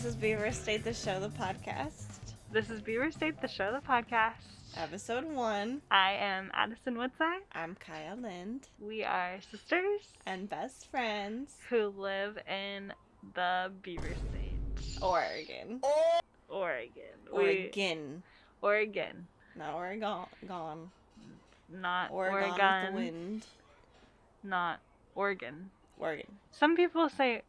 is Beaver State, the show, the podcast. This is Beaver State, the show, the podcast. Episode 1. I am Addison Woodside. I'm Kaiya Lind. We are sisters and best friends who live in the Beaver State. Oregon. Oregon. Not Oregon. Gone. Not Oregon. Oregon. With the wind. Not Oregon. Oregon. Some people say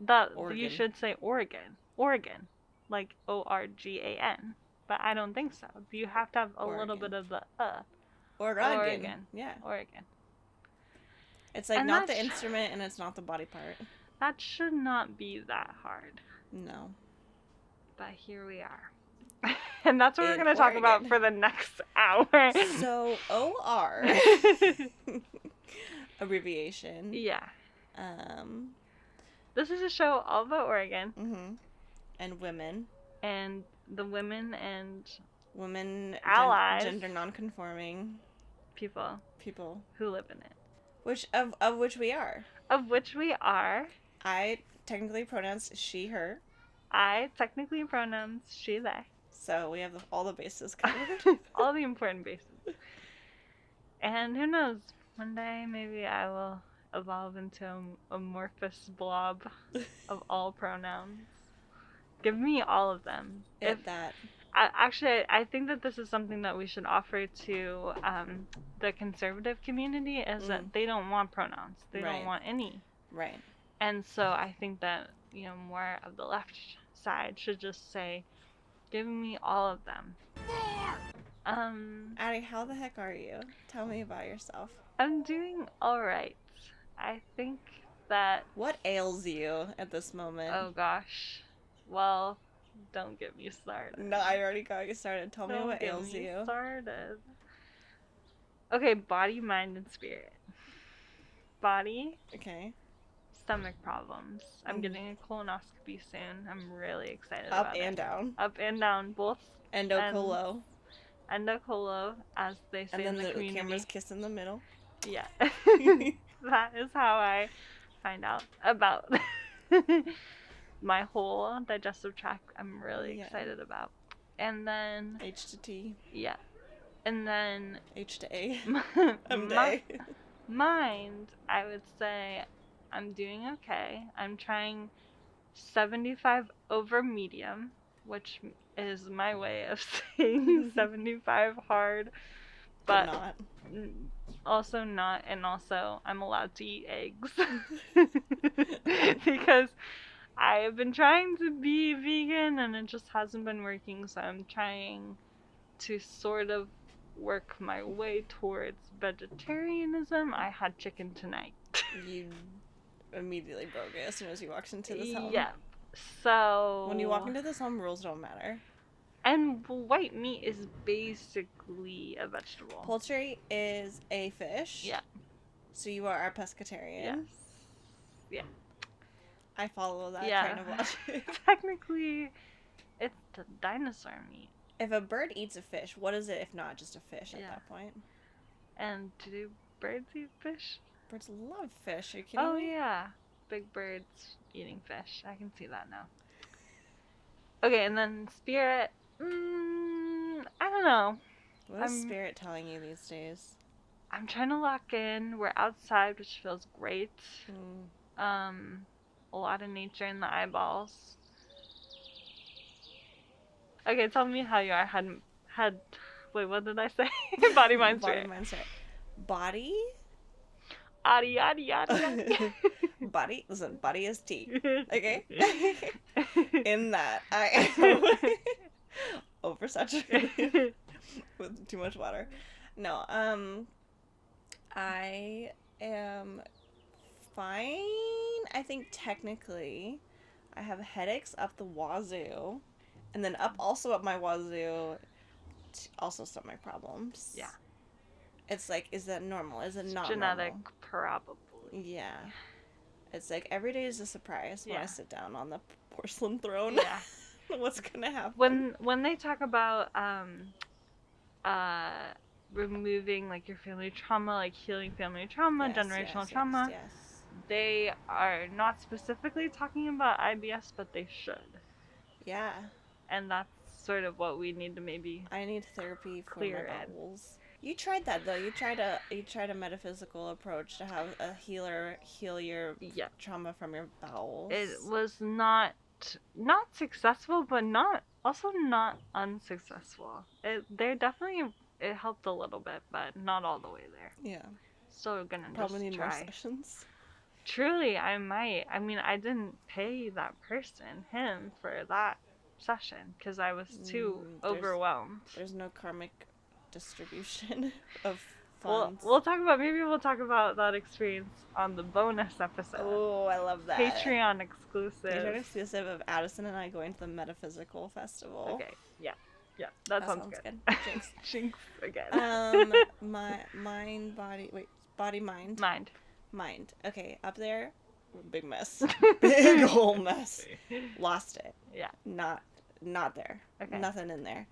that Oregon. You should say Oregon. Oregon. Like Organ. But I don't think so. You have to have a little bit of the Oregon. Yeah. Oregon. It's like not the instrument and it's not the body part. That should not be that hard. No. But here we are. And that's what we're going to talk about for the next hour. So, OR. Abbreviation. Yeah. This is a show all about Oregon. Mm-hmm. And women. And the women and women allies. Gender non-conforming. People who live in it. Which of which we are. Of which we are. I technically pronouns she, her. I technically pronouns she, they. So we have all the bases covered. All the important bases. And who knows, one day maybe I will evolve into a amorphous blob of all pronouns. Give me all of them. I think that this is something that we should offer to the conservative community is that they don't want pronouns. They don't want any. Right. And so I think that, more of the left side should just say, give me all of them. Addie, how the heck are you? Tell me about yourself. I'm doing alright. I think that... What ails you at this moment? Oh gosh. Well, don't get me started. No, I already got you started. Tell me what ails you. Don't get me started. Okay, body, mind, and spirit. Body. Okay. Stomach problems. I'm getting a colonoscopy soon. I'm really excited Up about and it. down. Up and down, both. Endocolo. Endocolo, as they say in the community. And then the camera's kiss in the middle. Yeah. That is how I find out about my whole digestive tract. I'm really excited about. And then... H to T. Yeah. And then... H to A. Mind, I would say I'm doing okay. I'm trying 75 over medium, which is my way of saying 75 hard, but not. Also not, and also I'm allowed to eat eggs because I have been trying to be vegan and it just hasn't been working, so I'm trying to sort of work my way towards vegetarianism. I had chicken tonight. You immediately broke it as soon as you walked into this home. Yeah. So... When you walk into this home, rules don't matter. And white meat is basically a vegetable. Poultry is a fish. Yeah. So you are a pescatarian. Yes. Yeah. I follow that kind of logic. Technically, it's the dinosaur meat. If a bird eats a fish, what is it if not just a fish at that point? And do birds eat fish? Birds love fish. Are you kidding me? Oh, yeah. Big birds eating fish. I can see that now. Okay, and then spirit. I don't know. What is spirit telling you these days? I'm trying to lock in. We're outside, which feels great. A lot of nature in the eyeballs. Okay, tell me how you are. Wait, what did I say? Body, mind, spirit. Body, mind, spirit. Body? Addie. Body? Listen, body is tea. Okay? In that, I am oversaturated with too much water. No, I am fine. I think technically I have headaches up the wazoo. And then also up my wazoo, also stomach problems. Yeah. It's like, is that normal? Is it not genetic, normal? probably. Yeah. It's like every day is a surprise when I sit down on the porcelain throne. Yeah. What's gonna happen? When they talk about removing like your family trauma, like healing family trauma, generational trauma, they are not specifically talking about IBS, but they should. Yeah. And that's sort of what we need to maybe I need therapy for clear my in. bowels. You tried that though. You tried a metaphysical approach to have a healer heal your Yeah. trauma from your bowels. It was not successful, but not unsuccessful. It helped a little bit, but not all the way there. Yeah. Still gonna Probably just need try. more sessions. Truly, I might. I mean, I didn't pay that person, him, for that session because I was too overwhelmed. There's no karmic distribution of Well, funds. we'll talk about that experience on the bonus episode. Oh, I love that. Patreon exclusive. Patreon exclusive of Addison and I going to the metaphysical festival. Okay, yeah, that sounds good. Jinx. Jinx again. Mind. Okay, up there, big mess. Big whole mess. Lost it. Yeah. Not there. Okay. Nothing in there.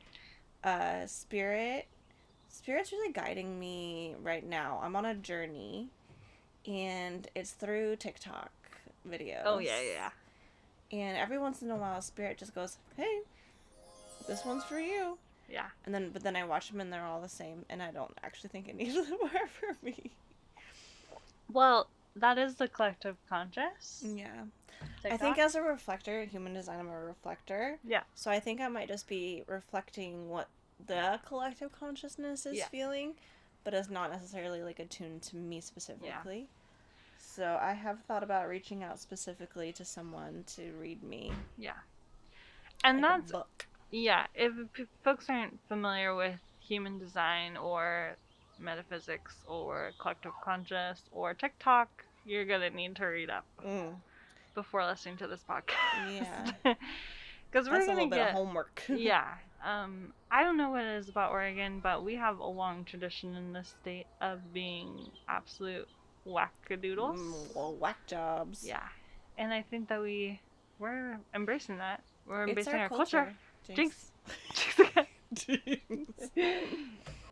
Spirit's really guiding me right now. I'm on a journey, and it's through TikTok videos. Oh, yeah. And every once in a while, Spirit just goes, "Hey, this one's for you." Yeah. But then I watch them, and they're all the same, and I don't actually think any of them are for me. Well, that is the collective conscious. Yeah. TikTok? I think as a reflector, human design, I'm a reflector. Yeah. So I think I might just be reflecting what the collective consciousness is feeling, but it's not necessarily like attuned to me specifically. Yeah. So I have thought about reaching out specifically to someone to read me. Yeah. And like that's a book. Yeah, if folks aren't familiar with human design or metaphysics or collective conscious or TikTok, you're gonna need to read up before listening to this podcast. Yeah. Because we're gonna get a little bit of homework. Yeah. I don't know what it is about Oregon, but we have a long tradition in this state of being absolute wackadoodles. Well, whack jobs. Yeah. And I think that we're embracing that. We're embracing our culture. Jinx.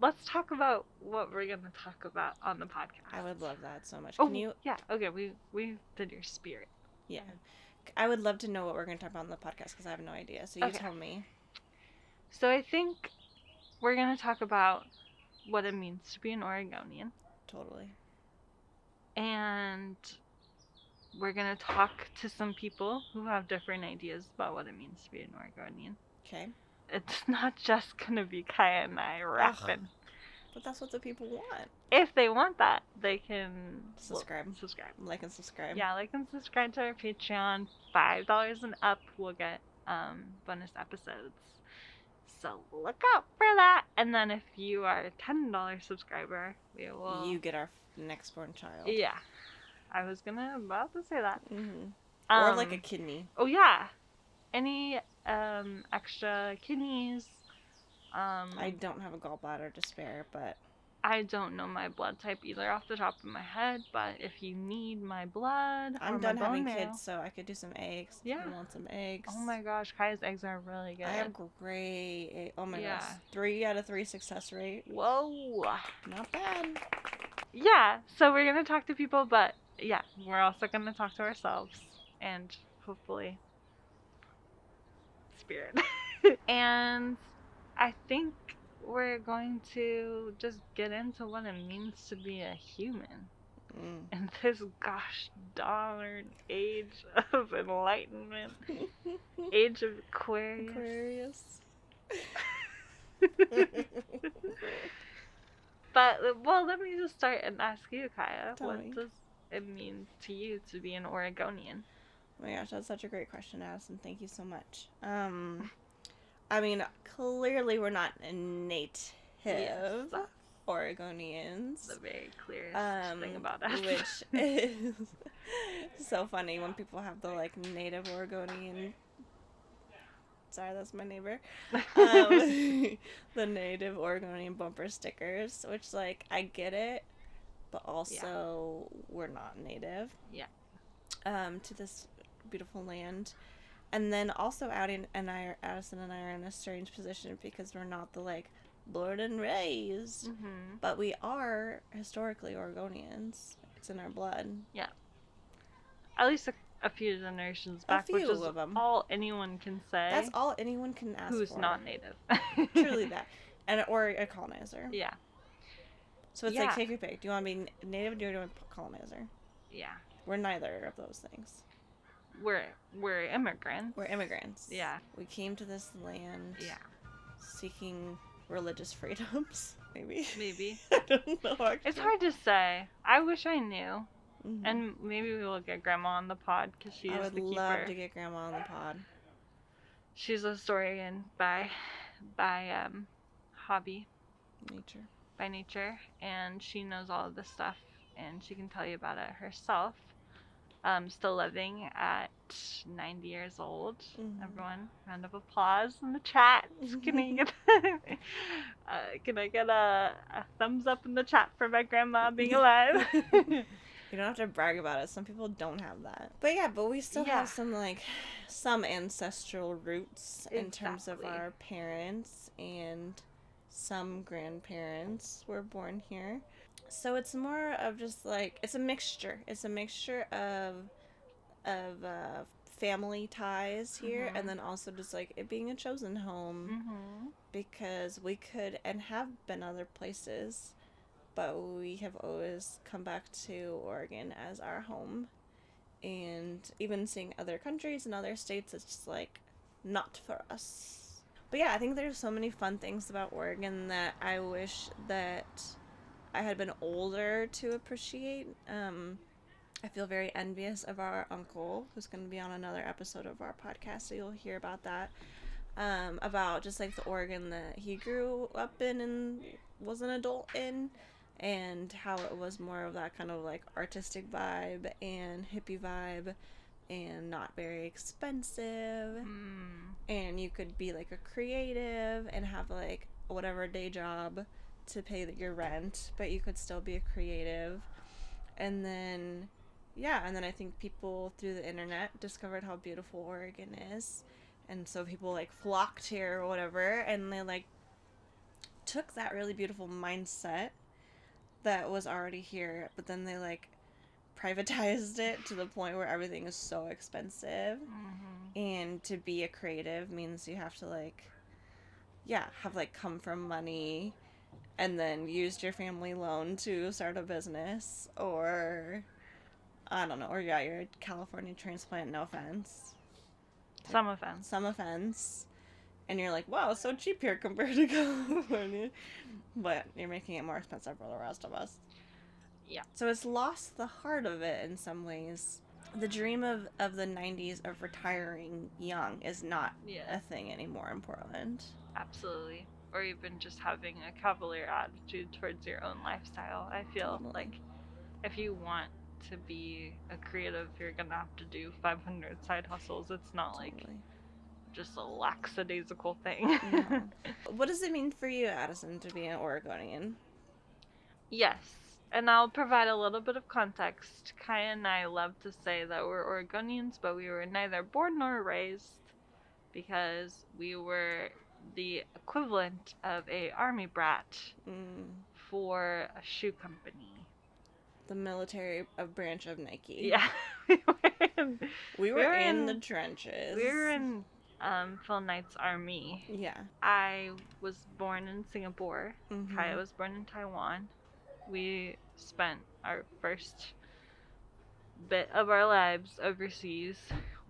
Let's talk about what we're gonna talk about on the podcast. I would love that so much. Can you? Yeah. Okay. We did your spirit. Yeah. I would love to know what we're gonna talk about on the podcast because I have no idea. So you tell me. So I think we're gonna talk about what it means to be an Oregonian. Totally. And we're gonna talk to some people who have different ideas about what it means to be an Oregonian. Okay. It's not just gonna be Kaiya and I rapping. But that's what the people want. If they want that, they can subscribe. Like and subscribe. Yeah, like and subscribe to our Patreon. $5 and up, we'll get bonus episodes. So look out for that. And then if you are a $10 subscriber, we will. You get our next born child. Yeah, I was about to say that. Mm-hmm. Or like a kidney. Oh yeah, any extra kidneys. I don't have a gallbladder to spare, but I don't know my blood type either off the top of my head. But if you need my blood, I'm done having kids, so I could do some eggs. Yeah, I want some eggs. Oh my gosh, Kai's eggs are really good. I have great. Oh my gosh, 3 out of 3 success rate. Whoa, not bad. Yeah, so we're gonna talk to people, but yeah, we're also gonna talk to ourselves and hopefully spirit. And I think we're going to just get into what it means to be a human in this gosh darn age of enlightenment, age of Aquarius. But well, let me just start and ask you, Kaiya, what does it mean to you to be an Oregonian? Oh my gosh, that's such a great question, Addison. Thank you so much. I mean, clearly we're not native Oregonians. The very clearest thing about us. Which is so funny when people have the, like, native Oregonian... Sorry, that's my neighbor. The native Oregonian bumper stickers, which, like, I get it, but also we're not native. Yeah. To this beautiful land. And then also Addison and I are in a strange position because we're not the, like, born and raised, but we are historically Oregonians. It's in our blood. Yeah. At least a few generations back, few which is of 'em. all anyone can say. That's all anyone can ask who's for. not native. Truly that. Or a colonizer. Yeah. So it's like, take your pick. Do you want to be native or do you want to be a colonizer? Yeah. We're neither of those things. We're immigrants. We're immigrants. Yeah. We came to this land. Yeah. Seeking religious freedoms. Maybe. I don't know. Actually. It's hard to say. I wish I knew. Mm-hmm. And maybe we will get Grandma on the pod because she is the keeper. I would love to get Grandma on the pod. She's a historian by hobby. Nature. By nature. And she knows all of this stuff. And she can tell you about it herself. Still living at 90 years old. Mm-hmm. Everyone, round of applause in the chat. Can I get a thumbs up in the chat for my grandma being alive? You don't have to brag about it. Some people don't have that. But we still have some ancestral roots in terms of our parents, and some grandparents were born here. So it's more of just like, it's a mixture. It's a mixture of family ties here, mm-hmm. and then also just like it being a chosen home, mm-hmm. because we could and have been other places, but we have always come back to Oregon as our home. And even seeing other countries and other states, it's just like not for us. But yeah, I think there's so many fun things about Oregon that I wish that I had been older to appreciate. I feel very envious of our uncle, who's going to be on another episode of our podcast, so you'll hear about that. About just like the Oregon that he grew up in and was an adult in, and how it was more of that kind of like artistic vibe and hippie vibe, and not very expensive. And you could be like a creative and have like whatever day job to pay your rent, but you could still be a creative. And then I think people through the internet discovered how beautiful Oregon is, and so people like flocked here or whatever, and they like took that really beautiful mindset that was already here, but then they like privatized it to the point where everything is so expensive. Mm-hmm. And to be a creative means you have to like have like come from money and then used your family loan to start a business, or I don't know, or you're a California transplant, no offense. Some offense. And you're like, wow, it's so cheap here compared to California. But you're making it more expensive for the rest of us. Yeah. So it's lost the heart of it in some ways. The dream of the 90s of retiring young is not a thing anymore in Portland. Absolutely. Or even just having a cavalier attitude towards your own lifestyle. I feel like if you want to be a creative, you're gonna have to do 500 side hustles. It's not like just a lackadaisical thing. No. What does it mean for you, Addison, to be an Oregonian? Yes, and I'll provide a little bit of context. Kaiya and I love to say that we're Oregonians, but we were neither born nor raised, because we were the equivalent of a army brat for a shoe company. The military branch of Nike. Yeah. we were in the trenches. We were in Phil Knight's army. Yeah. I was born in Singapore. Mm-hmm. Kaiya was born in Taiwan. We spent our first bit of our lives overseas.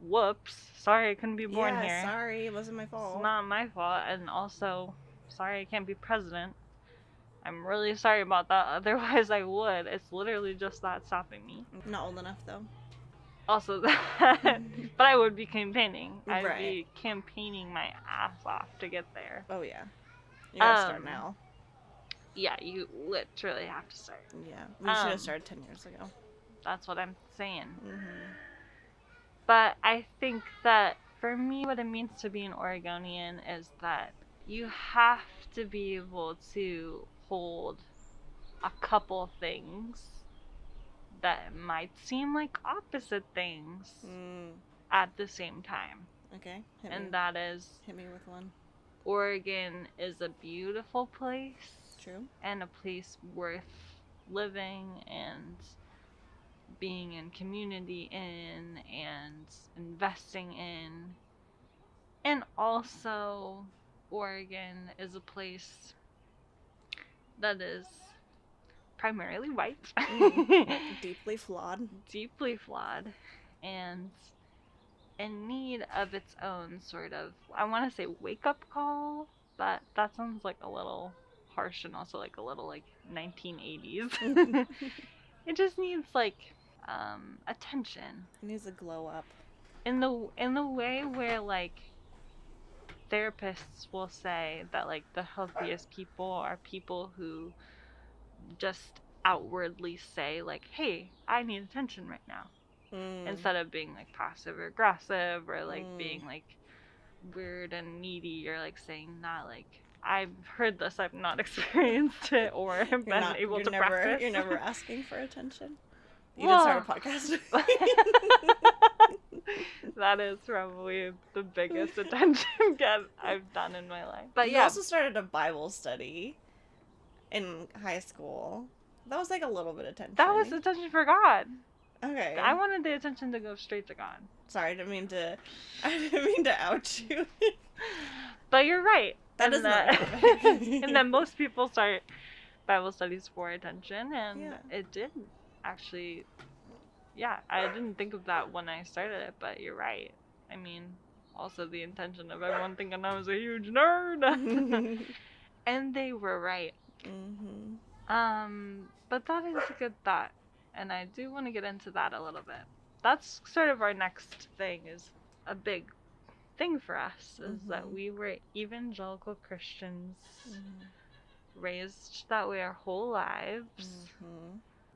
Whoops. Sorry I couldn't be born here. Sorry, it wasn't my fault. It's not my fault, and also, sorry I can't be president. I'm really sorry about that, otherwise I would. It's literally just that stopping me. Not old enough, though. Also that. But I would be campaigning. I'd right. be campaigning my ass off to get there. Oh, yeah. You gotta start now. Yeah, you literally have to start. Yeah, we should have started 10 years ago. That's what I'm saying. Mm-hmm. But I think that for me, what it means to be an Oregonian is that you have to be able to hold a couple things that might seem like opposite things at the same time. Okay. That is... Hit me with one. Oregon is a beautiful place. True. And a place worth living and being in community in and investing in. And also, Oregon is a place that is primarily white, Deeply flawed. deeply flawed, and in need of its own sort of, I want to say wake up call, but that sounds like a little harsh and also like a little like 1980s. It just needs like attention. It needs a glow up. In the way where like therapists will say that like the healthiest people are people who just outwardly say like, hey, I need attention right now, instead of being like passive aggressive or like being like weird and needy or like saying not like, I've heard this, I've not experienced it or been able to practice. You're never asking for attention. You didn't start a podcast. That is probably the biggest attention get I've done in my life. But you also started a Bible study in high school. That was like a little bit of attention. That was attention for God. Okay. I wanted the attention to go straight to God. Sorry, I didn't mean to out you. But you're right. That is not and then most people start Bible studies for attention, and it did actually. Yeah, I didn't think of that when I started it, but you're right. I mean, also the intention of everyone thinking I was a huge nerd. And they were right. But that is a good thought, and I do want to get into that a little bit. That's sort of our next thing, is a big thing for us, is that we were evangelical Christians, raised that way our whole lives.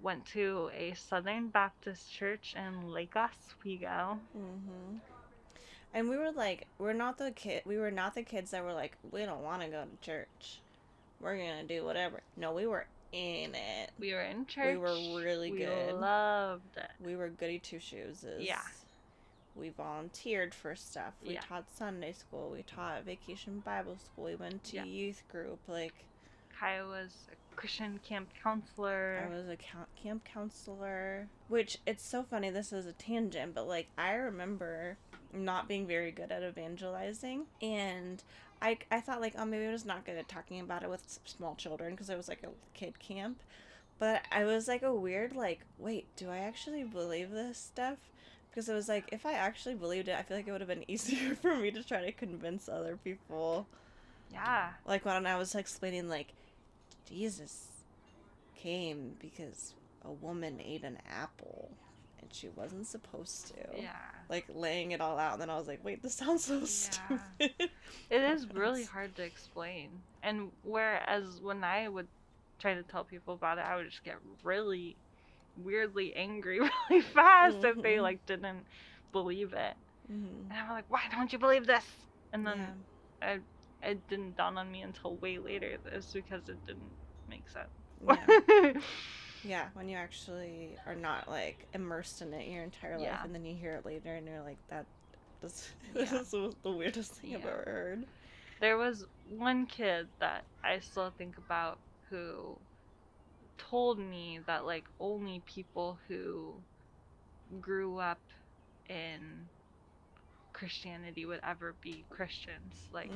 Went to a Southern Baptist church in Lake Oswego. And we were like, we were not the kids that were like, we don't want to go to church, we're gonna do whatever. No, we were in it. We were in church. We were really good. We loved it. We were goody two shoes. Yeah. We volunteered for stuff. We taught Sunday school. We taught vacation Bible school. We went to youth group. Like, Kaiya was a Christian camp counselor. I was a camp counselor. Which, it's so funny, this is a tangent, but like, I remember not being very good at evangelizing, and I thought like, oh, maybe I'm just not good at talking about it with small children, because it was like a kid camp. But I was like a weird like, wait, do I actually believe this stuff? Because it was like, if I actually believed it, I feel like it would have been easier for me to try to convince other people. Yeah. Like when I was explaining like, Jesus came because a woman ate an apple and she wasn't supposed to. Yeah. Like laying it all out, and then I was like, wait, this sounds so stupid. It is really hard to explain. And whereas when I would try to tell people about it, I would just get really weirdly angry really fast if they like didn't believe it. And I'm like, why don't you believe this? And then it didn't dawn on me until way later this, because it didn't make sense. Yeah, when you actually are not like immersed in it your entire life, and then you hear it later and you're like, this is the weirdest thing I've ever heard. There was one kid that I still think about who told me that like only people who grew up in Christianity would ever be Christians. Like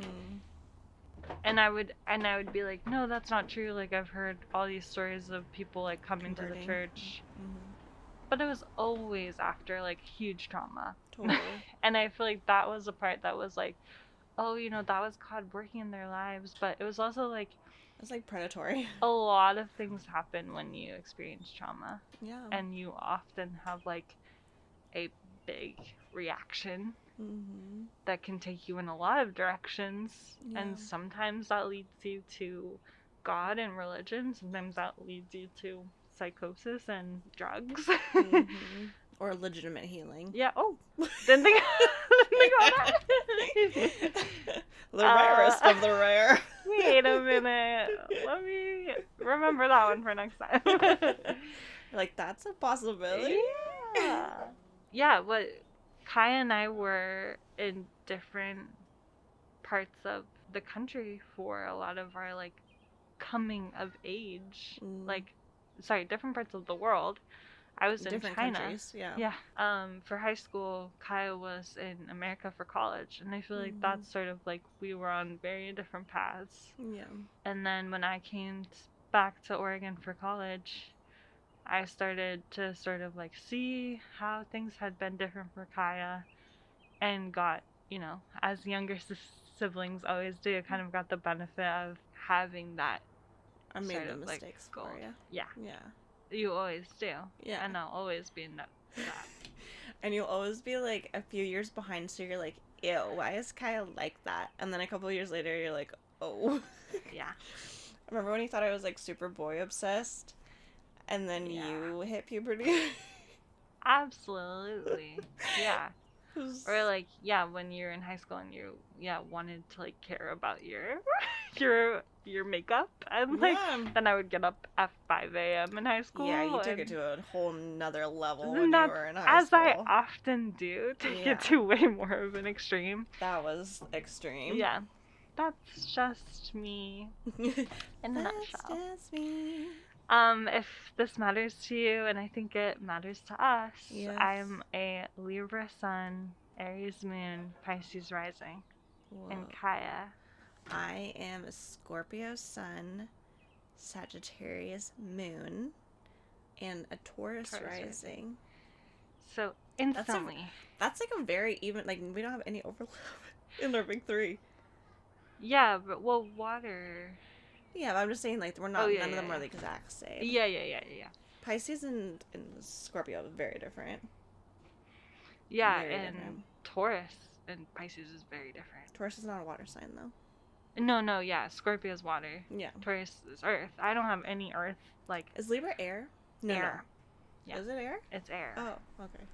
and I would be like, no, that's not true. Like, I've heard all these stories of people like coming to the church. But it was always after like huge trauma. Totally. And I feel like that was the part that was like, oh, you know, that was God working in their lives. But it was also like, it was like predatory. A lot of things happen when you experience trauma. Yeah. And you often have like a big reaction that can take you in a lot of directions. And sometimes that leads you to God and religion. Sometimes that leads you to psychosis and drugs. Or legitimate healing. Yeah. Oh, didn't think about that. The rarest of the rare. Wait a minute. Let me remember that one for next time. Like, that's a possibility. Yeah. Yeah, but Kaiya and I were in different parts of the country for a lot of our, like, coming of age. Like, sorry, different parts of the world. I was in different China. countries. Yeah. Yeah. For high school, Kaiya was in America for college, and I feel like that's sort of like we were on very different paths. Yeah. And then when I came back to Oregon for college, I started to sort of like see how things had been different for Kaiya, and got, as younger siblings always do, kind of got the benefit of having that I made sort the of like mistakes gold. for you. Yeah. Yeah. You always do. Yeah. And I'll always be in that. And you'll always be like a few years behind, so you're like, ew, why is Kaya like that? And then a couple years later, you're like, oh. Yeah. Remember when you thought I was like super boy obsessed? And then you hit puberty? Absolutely. Yeah. Or like, when you're in high school and you wanted to like care about your your makeup, and like then I would get up at 5 a.m. in high school. Yeah, you took it to a whole nother level and when you were in high school. As I often do, take it to way more of an extreme. That was extreme. Yeah. That's just me in a nutshell. That's just me. If this matters to you, and I think it matters to us, yes. I'm a Libra Sun, Aries Moon, Pisces Rising, and Kaiya. I am a Scorpio Sun, Sagittarius Moon, and a Taurus rising. So instantly. That's like a very even, like we don't have any overlap in our big three. Yeah, but water. Yeah, but I'm just saying, like, we're not, none of them are the exact same. Yeah. Pisces and Scorpio are very different. Yeah, very different. Taurus and Pisces is very different. Taurus is not a water sign, though. No, yeah. Scorpio is water. Yeah. Taurus is earth. I don't have any earth, like... Is Libra air? No, air. No. Yeah. Is it air? It's air. Oh, okay.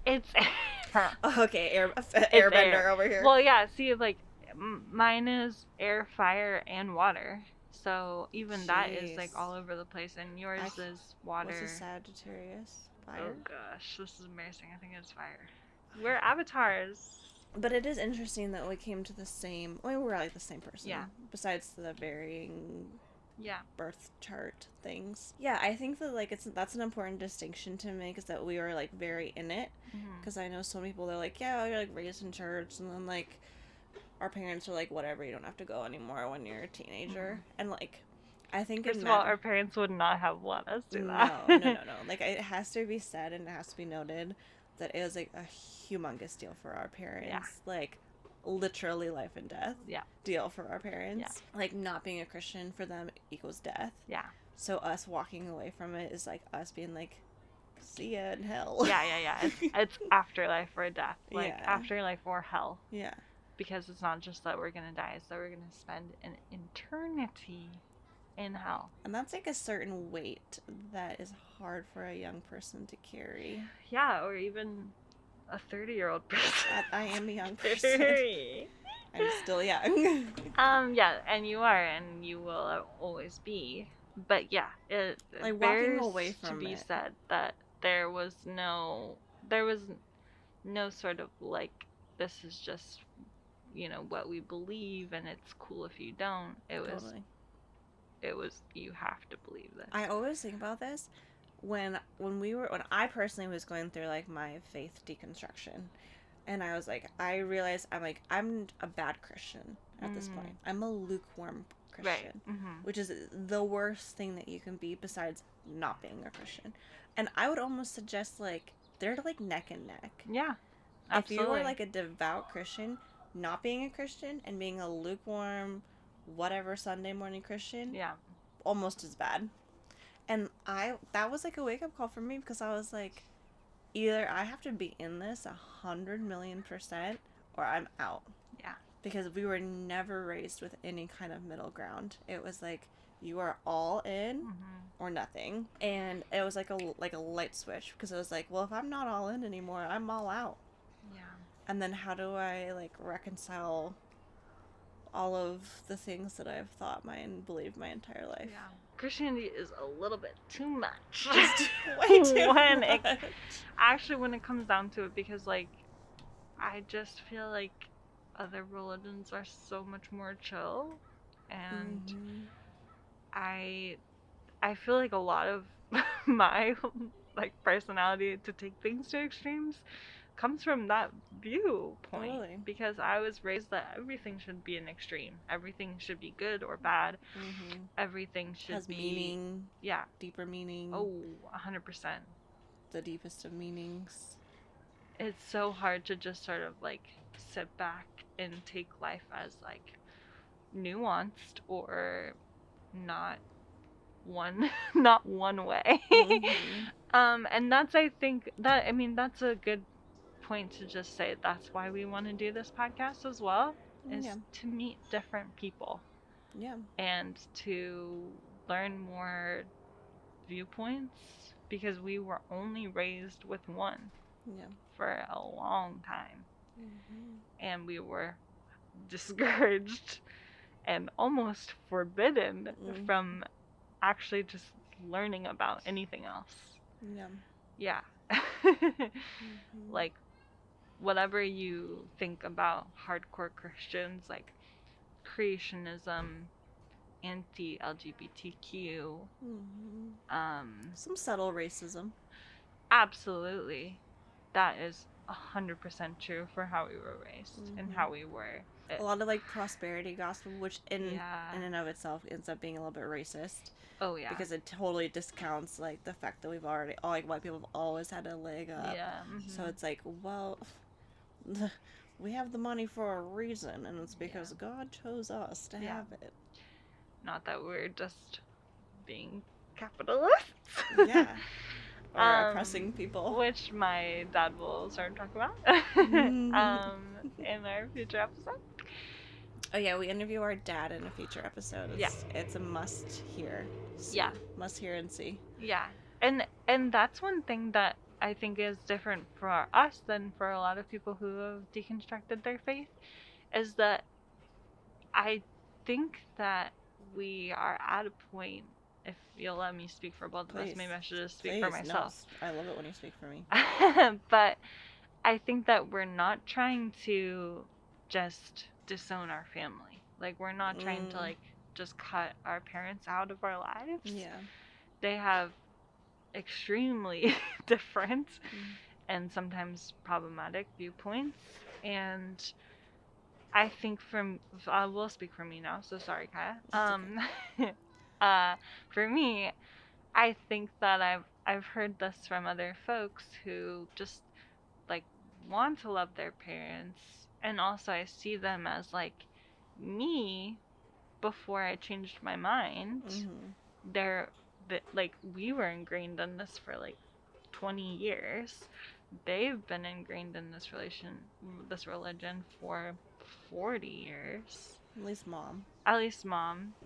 It's air. Okay, airbender over here. Well, yeah, see, like, mine is air, fire, and water. So even that is like all over the place, and yours is water. What's a Sagittarius? Fire? Oh gosh, this is embarrassing. I think it's fire. We're avatars. But it is interesting that we came to the same. Well, we're like the same person. Yeah. Besides the varying. Yeah. Birth chart things. Yeah, I think that like that's an important distinction to make, is that we are like very in it. Because I know some people, they're like, yeah, you're like raised in church, and then like. Our parents are like, whatever, you don't have to go anymore when you're a teenager. And like, I think first of all, our parents would not have let us do that. No. Like, it has to be said and it has to be noted that it was like a humongous deal for our parents. Yeah. Like, literally life and death. Yeah. Deal for our parents. Yeah. Like, not being a Christian for them equals death. Yeah. So us walking away from it is like us being like, see ya in hell. Yeah. It's afterlife or death. Like, afterlife or hell. Yeah. Because it's not just that we're going to die, it's that we're going to spend an eternity in hell. And that's like a certain weight that is hard for a young person to carry. Yeah, or even a 30-year-old person. I am a young person. I'm still young. Yeah, and you are, and you will always be. But yeah, it like bears walking away from to be said that there was no sort of like, this is just, what we believe, and it's cool if you don't. It was you have to believe this. I always think about this when I personally was going through like my faith deconstruction, and I was like, I realized I'm a bad Christian at this point. I'm a lukewarm Christian, right. Which is the worst thing that you can be besides not being a Christian. And I would almost suggest like they're like neck and neck. Yeah, absolutely. If you were like a devout Christian, not being a Christian, and being a lukewarm, whatever Sunday morning Christian, almost as bad. And that was like a wake up call for me, because I was like, either I have to be in this 100,000,000%, or I'm out. Yeah. Because we were never raised with any kind of middle ground. It was like, you are all in or nothing. And it was like a light switch, because it was like, well, if I'm not all in anymore, I'm all out. Yeah. And then how do I like reconcile all of the things that I've thought and believed my entire life? Yeah. Christianity is a little bit too much. Just way too much. Actually, when it comes down to it, because like, I just feel like other religions are so much more chill, and I feel like a lot of my like personality to take things to extremes comes from that viewpoint. Totally. Because I was raised that everything should be an extreme. Everything should be good or bad. Mm-hmm. Everything should Has be meaning. Yeah. Deeper meaning. Oh, 100%. The deepest of meanings. It's so hard to just sort of like sit back and take life as like nuanced or not not one way. Mm-hmm. And that's, I think that, I mean, that's a good point to just say that's why we want to do this podcast as well, is Yeah. to meet different people Yeah. and to learn more viewpoints, because we were only raised with one Yeah. for a long time, Mm-hmm. and we were discouraged and almost forbidden Mm-hmm. from actually just learning about anything else. Yeah. Yeah. Mm-hmm. Like, whatever you think about hardcore Christians, like creationism, anti-LGBTQ, Mm-hmm. Some subtle racism. absolutely, that is 100% true for how we were raised and Mm-hmm. how we were. A lot of like prosperity gospel, which in Yeah. and of itself ends up being a little bit racist. Oh yeah. Because it totally discounts like the fact that we've already, all like white people have always had a leg up. Yeah. Mm-hmm. So it's like, well, we have the money for a reason, and it's because God chose us to have it. Not that we're just being capitalists. Yeah. Or oppressing people. Which my dad will start talking about in our future episode. Oh yeah, we interview our dad in a future episode. It's a must hear. Yeah. Must hear and see. Yeah. And that's one thing that I think is different for us than for a lot of people who have deconstructed their faith, is that I think that we are at a point, if you'll let me speak for both of us, maybe I should just speak for myself. No, I love it when you speak for me. But I think that we're not trying to just disown our family. Like, we're not trying to like just cut our parents out of our lives. Yeah. They have extremely different and sometimes problematic viewpoints, and I think I will speak for me now, so sorry, Kaiya. For me, I think that I've heard this from other folks who just like want to love their parents, and also I see them as like me before I changed my mind. They're like, we were ingrained in this for like 20 years. They've been ingrained in this religion for 40 years. At least mom.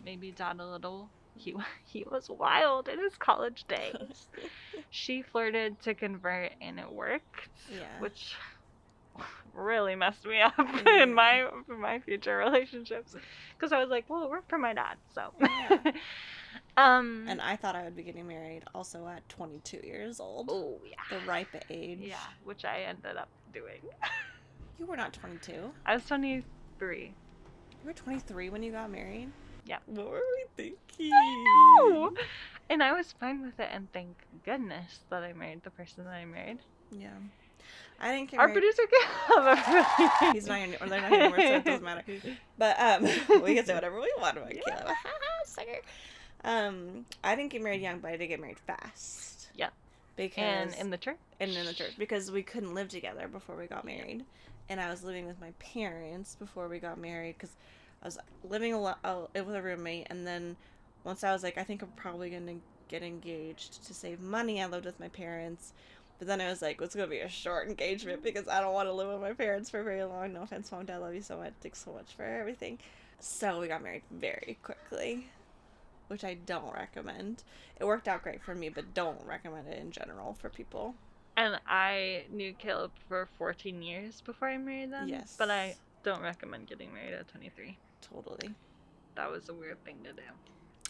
Maybe dad a little. He was wild in his college days. She flirted to convert and it worked. Yeah. Which really messed me up in my future relationships, because I was like, well, it worked for my dad, so. Yeah. And I thought I would be getting married also at 22 years old. Oh yeah. The ripe age. Yeah, which I ended up doing. You were not 22. I was 23. You were 23 when you got married? Yeah. What were we thinking? I know! And I was fine with it, and thank goodness that I married the person that I married. Yeah. I didn't get Our married. producer can He's not here, or they're not here anymore, so it doesn't matter. But we can say whatever we want about Caleb. Sucker. I didn't get married young, but I did get married fast. Yeah. Because and in the church. Because we couldn't live together before we got married, and I was living with my parents before we got married, because I was living with a roommate, and then once I was like, I think I'm probably gonna get engaged to save money, I lived with my parents. But then I was like, it's going to be a short engagement because I don't want to live with my parents for very long. No offense, Mom, Dad, I love you so much. Thanks so much for everything. So we got married very quickly, which I don't recommend. It worked out great for me, but don't recommend it in general for people. And I knew Caleb for 14 years before I married them. Yes. But I don't recommend getting married at 23. Totally. That was a weird thing to do.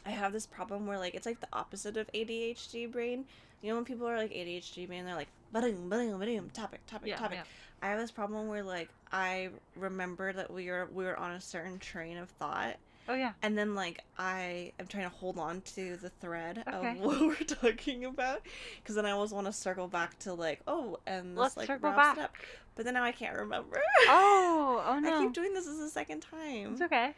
I have this problem where, like, it's like the opposite of ADHD brain. You know when people are like ADHD brain, they're like, topic. Yeah. I have this problem where, like, I remember that we were on a certain train of thought, Oh, yeah. And then, like, I am trying to hold on to the thread Okay. of what we're talking about. Because then I always want to circle back to, like, oh, and this, Let's like, circle wraps back. it up. But then now I can't remember. Oh no. I keep doing this as a second time. It's okay.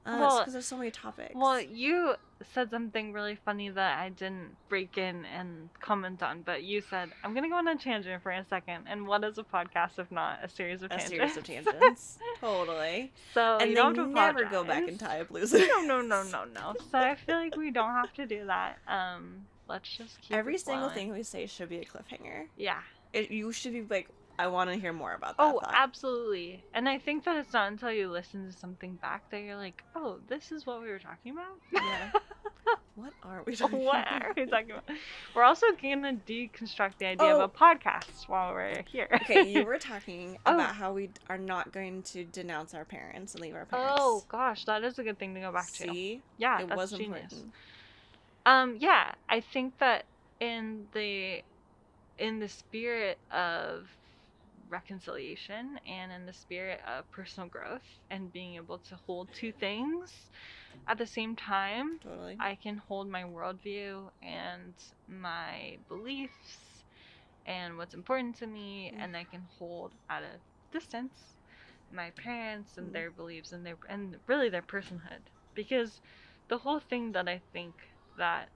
It's because there's so many topics. Well, you said something really funny that I didn't break in and comment on, but you said, I'm going to go on a tangent for a second. And what is a podcast if not a series of tangents? A series of tangents. Totally. So and you they don't have to never go back and tie up loose ends. No. So I feel like we don't have to do that. Let's just keep Every it single flowing. thing we say should be a cliffhanger. Yeah. You should be like, I want to hear more about that. Oh, absolutely. And I think that it's not until you listen to something back that you're like, oh, this is what we were talking about? Yeah. What are we talking What about? are we talking about? We're also going to deconstruct the idea of a podcast while we're here. Okay, you were talking about how we are not going to denounce our parents and leave our parents. Oh, gosh, that is a good thing to go back to. See? Yeah, it that's was genius. important. Yeah, I think that in the spirit of reconciliation and in the spirit of personal growth and being able to hold two things at the same time, totally. I can hold my worldview and my beliefs and what's important to me, and I can hold at a distance my parents and their beliefs and really their personhood. Because the whole thing that I think that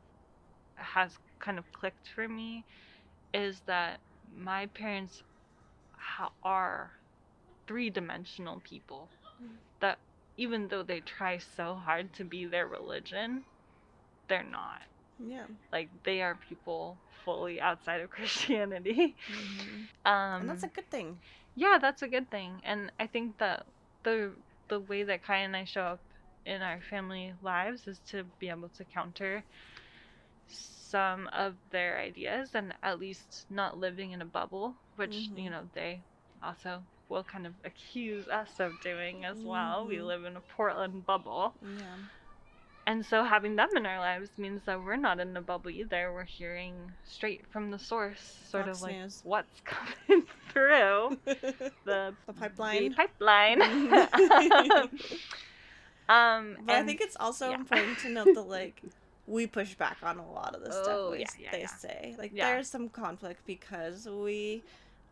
has kind of clicked for me is that my parents are three-dimensional people that even though they try so hard to be their religion, they're not. Yeah. Like, they are people fully outside of Christianity. Mm-hmm. And that's a good thing. Yeah, that's a good thing. And I think that the way that Kaiya and I show up in our family lives is to be able to counter some of their ideas and at least not living in a bubble, which, you know, they also will kind of accuse us of doing as well. We live in a Portland bubble. Yeah. And so having them in our lives means that we're not in a bubble either. We're hearing straight from the source, sort Fox of like News. What's coming through the pipeline. The pipeline. But I think it's also important to note that, like, we push back on a lot of the stuff they say. Like, there's some conflict because we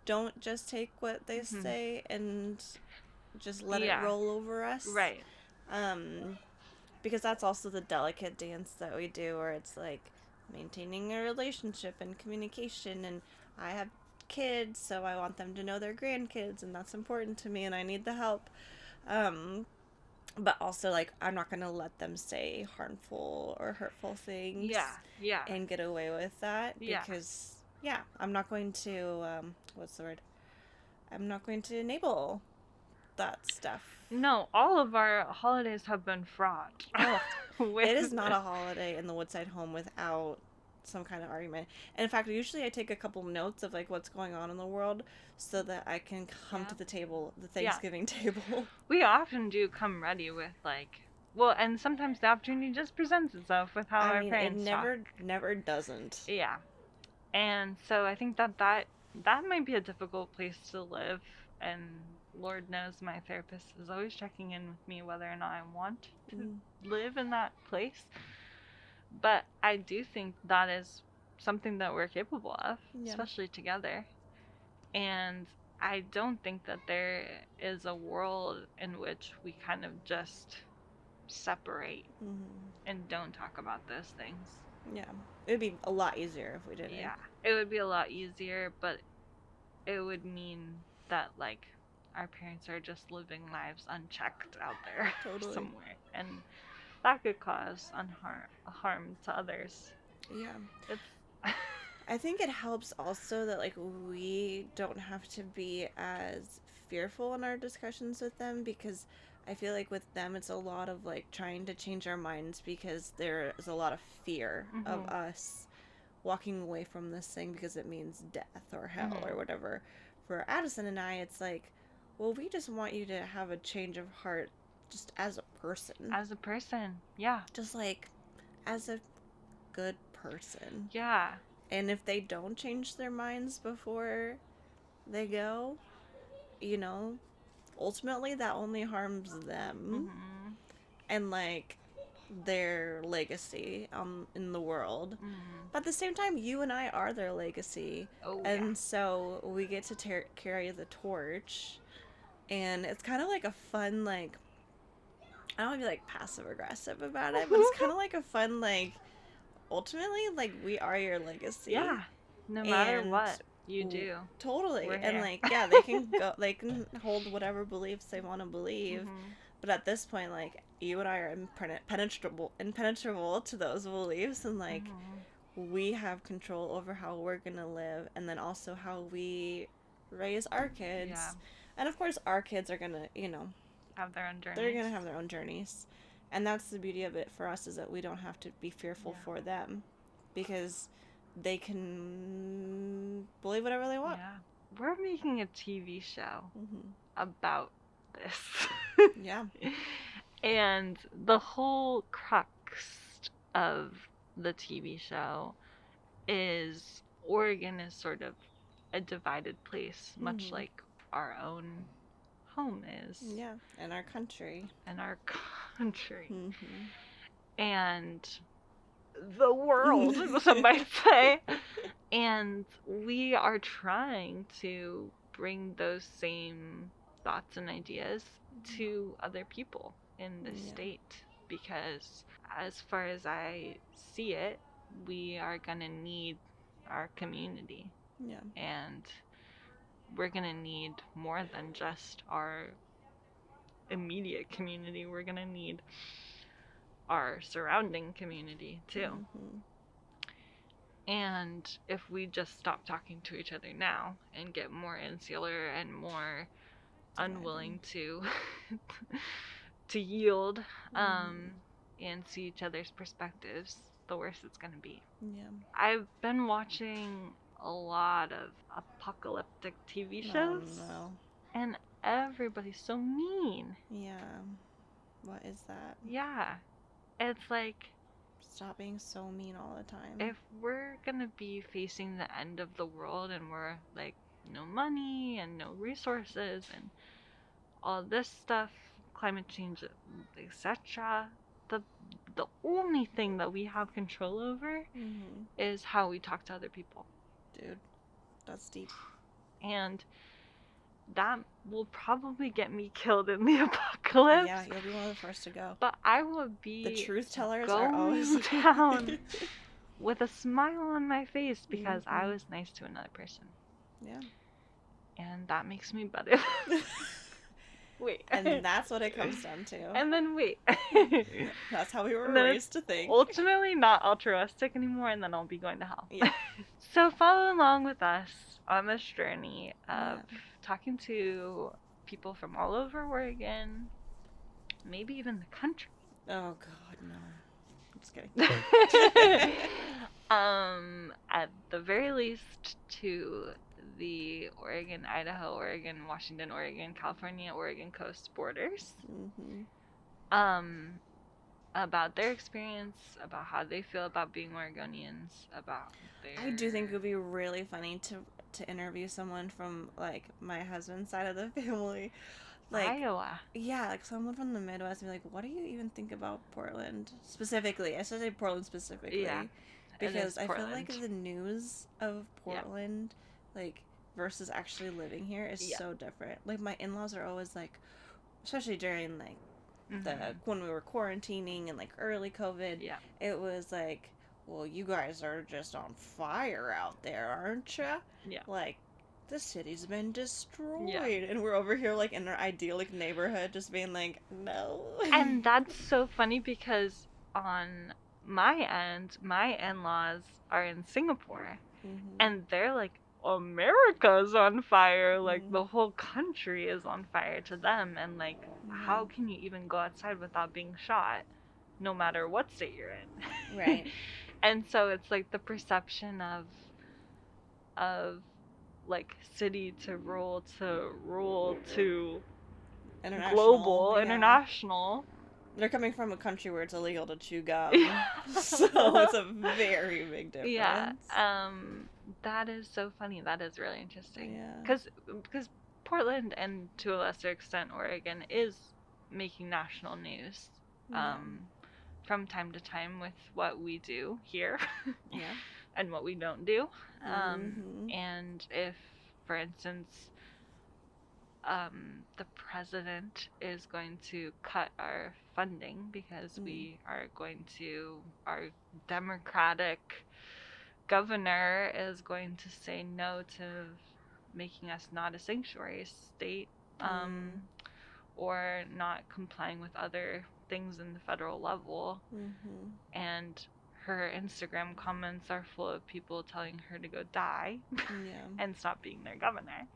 don't just take what they say and just let it roll over us. Right. Because that's also the delicate dance that we do, where it's like maintaining a relationship and communication, and I have kids, so I want them to know their grandkids, and that's important to me, and I need the help. But also, like, I'm not going to let them say harmful or hurtful things. Yeah. And get away with that. Because, I'm not going to, what's the word? I'm not going to enable that stuff. No, all of our holidays have been fraught. Oh, it is not a holiday in the Woodside home without some kind of argument. And in fact, usually I take a couple notes of, like, what's going on in the world so that I can come to the table, the Thanksgiving table. We often do come ready with, like, well, and sometimes the opportunity just presents itself with how our parents it never doesn't. Yeah. And so I think that might be a difficult place to live, and Lord knows my therapist is always checking in with me whether or not I want to live in that place. But I do think that is something that we're capable of, especially together. And I don't think that there is a world in which we kind of just separate and don't talk about those things. Yeah. It would be a lot easier if we didn't. Yeah. It would be a lot easier, but it would mean that, like, our parents are just living lives unchecked out there somewhere. And that could cause harm to others. Yeah. I think it helps also that, like, we don't have to be as fearful in our discussions with them, because I feel like with them it's a lot of, like, trying to change our minds because there is a lot of fear of us walking away from this thing because it means death or hell or whatever. For Addison and I, it's like, well, we just want you to have a change of heart just as a person. As a person, yeah. Just, like, as a good person. Yeah. And if they don't change their minds before they go, you know, ultimately that only harms them. and like their legacy in the world. Mm. But at the same time, you and I are their legacy, Oh yeah. and so we get to carry the torch, and it's kind of like a fun like. I don't want to be like passive aggressive about it, but it's kind of like a fun like. Ultimately, like we are your legacy. Yeah. No matter And what you do. Totally. We're And here. like, yeah, they can go, they can hold whatever beliefs they want to believe. Mm-hmm. But at this point, like, you and I are impenetrable to those beliefs, and like, we have control over how we're gonna live, and then also how we raise our kids. Yeah. And of course, our kids are gonna, Have their own journeys. they're gonna have their own journeys, and that's the beauty of it for us, is that we don't have to be fearful for them, because they can believe whatever they want. Yeah. We're making a TV show Mm-hmm. about this. Yeah. And the whole crux of the TV show is Oregon is sort of a divided place, much like our own home is. Yeah, and our country. And our country. Mm-hmm. And the world, some might say. And we are trying to bring those same thoughts and ideas to other people in the state, because as far as I see it, we are going to need our community. Yeah. And we're going to need more than just our immediate community. We're going to need our surrounding community too. Mm-hmm. And if we just stop talking to each other now and get more insular and more unwilling to yield and see each other's perspectives, the worse it's going to be. Yeah. I've been watching a lot of apocalyptic TV shows. Oh, no. And everybody's so mean. Yeah. What is that? Yeah. It's like, stop being so mean all the time. if we're gonna be facing the end of the world and we're like no money and no resources and all this stuff, climate change, etc., the only thing that we have control over is how we talk to other people. Dude, that's deep. And that will probably get me killed in the apocalypse. Yeah, you'll be one of the first to go. But I will be the truth tellers going are always down with a smile on my face because I was nice to another person. Yeah. And that makes me better. Wait. And that's what it comes down to. And then wait. That's how we were raised to think. Ultimately not altruistic anymore, and then I'll be going to hell. Yeah. So follow along with us on this journey of talking to people from all over Oregon, maybe even the country. Oh God, no. I'm just kidding. At the very least, to the Oregon, Idaho, Oregon, Washington, Oregon, California, Oregon coast borders. About their experience, about how they feel about being Oregonians, about their... I do think it would be really funny to interview someone from, like, my husband's side of the family. Like, Iowa. Yeah, like someone from the Midwest and be like, what do you even think about Portland? Specifically. I should say Portland specifically. Yeah. Because I feel like the news of Portland, like, versus actually living here is so different. Like, my in-laws are always like, especially during, like, when we were quarantining and, like, early COVID, it was like, well, you guys are just on fire out there, aren't you? Yeah. Like, the city's been destroyed. Yeah. And we're over here, like, in our idyllic neighborhood, just being like, no. And that's so funny because on my end, my in-laws are in Singapore. And they're like, America's on fire. Like, the whole country is on fire to them. And, like, how can you even go outside without being shot, no matter what state you're in? Right. And so it's, like, the perception of like, city to rural to global, international. They're coming from a country where it's illegal to chew gum. So it's a very big difference. Yeah. That is so funny. That is really interesting. Yeah. Because Portland, and to a lesser extent Oregon, is making national news. Yeah. From time to time with what we do here Yeah. and what we don't do. Mhm. And if, for instance, the president is going to cut our funding because we are going to, our Democratic governor is going to say no to making us not a sanctuary state, or not complying with other things in the federal level. And her Instagram comments are full of people telling her to go die Yeah. and stop being their governor.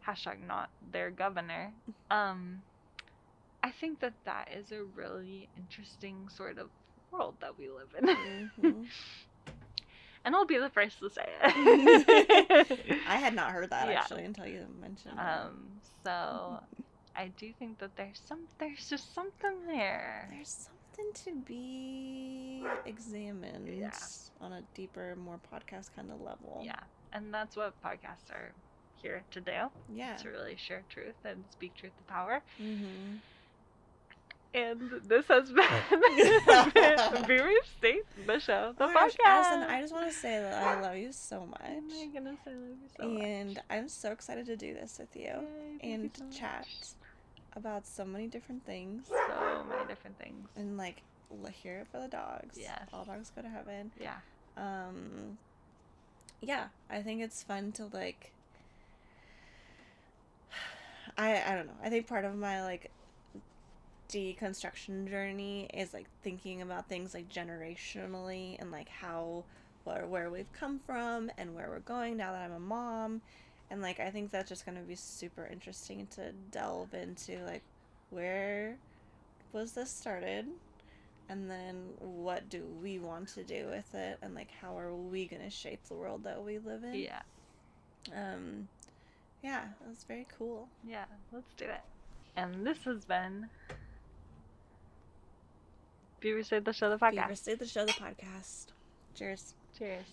Hashtag not their governor. I think that that is a really interesting sort of world that we live in. And I'll be the first to say it. I had not heard that actually until you mentioned it. So I do think that there's just something there. There's something to be examined on a deeper, more podcast kind of level. Yeah, and that's what podcasts are here to do. Yeah. To really share truth and speak truth to power. And this has been Beaver State, the show, the podcast. Addison, I just want to say that I love you so much. Oh my goodness, I love you so much. And I'm so excited to do this with you. Yay, and you so chat about so many different things. So many different things. And like, hear it for the dogs. Yes. All dogs go to heaven. Yeah. Yeah, I think it's fun to like, I don't know. I think part of my like deconstruction journey is like thinking about things like generationally and like how where we've come from and where we're going now that I'm a mom. And like I think that's just going to be super interesting to delve into, like, where was this started, and then what do we want to do with it, and like how are we going to shape the world that we live in. Yeah, it was very cool. Yeah, let's do it. And this has been Beaver State, the show, the podcast. Beaver State, the show, the podcast. Cheers. Cheers.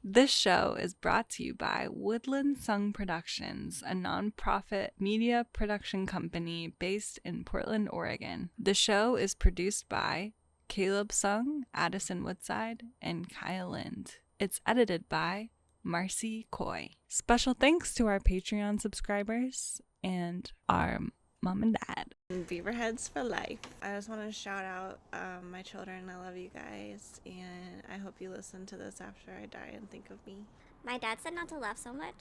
This show is brought to you by Woodland Sung Productions, a nonprofit media production company based in Portland, Oregon. The show is produced by Caleb Sung, Addison Woodside, and Kaiya Lind. It's edited by Marcy Coy. Special thanks to our Patreon subscribers and our mom and dad. Beaverheads for life. I just want to shout out my children. I love you guys, and I hope you listen to this after I die and think of me. My dad said not to laugh so much.